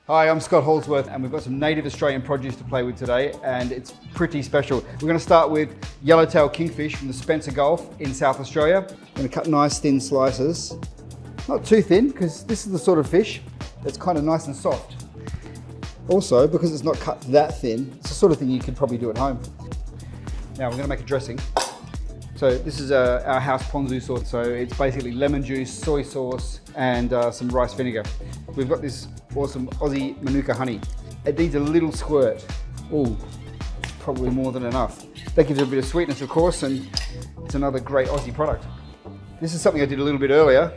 Hi, I'm Scott Hallsworth and we've got some native Australian produce to play with today and it's pretty special. We're going to start with Yellowtail Kingfish from the Spencer Gulf in South Australia. I'm going to cut nice thin slices. Not too thin because this is the sort of fish that's kind of nice and soft. Also, because it's not cut that thin, it's the sort of thing you could probably do at home. Now we're going to make a dressing. So this is our house ponzu sauce. So it's basically lemon juice, soy sauce, and some rice vinegar. We've got this awesome Aussie Manuka honey. It needs a little squirt. Ooh, probably more than enough. That gives it a bit of sweetness, of course, and it's another great Aussie product. This is something I did a little bit earlier.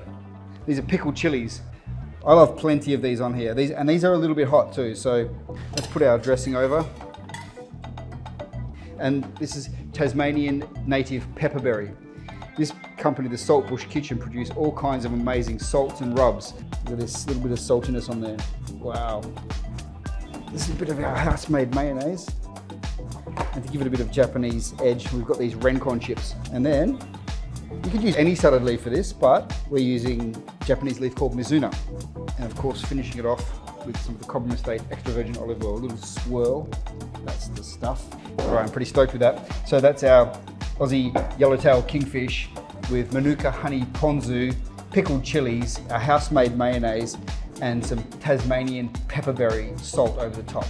These are pickled chilies. I'll have plenty of these on here. These are a little bit hot too, so let's put our dressing over. And this is Tasmanian native Pepperberry. This company, the Saltbush Kitchen, produce all kinds of amazing salts and rubs. Look at this little bit of saltiness on there. Wow. This is a bit of our house-made mayonnaise. And to give it a bit of Japanese edge, we've got these renkon chips. And then, you could use any salad leaf for this, but we're using Japanese leaf called mizuna. And of course, finishing it off with some of the Cobram estate extra virgin olive oil, a little swirl. That's the stuff. All right, I'm pretty stoked with that. So that's our Aussie Yellowtail Kingfish with Manuka Honey Ponzu, pickled chilies, our house-made mayonnaise, and some Tasmanian Pepperberry salt over the top.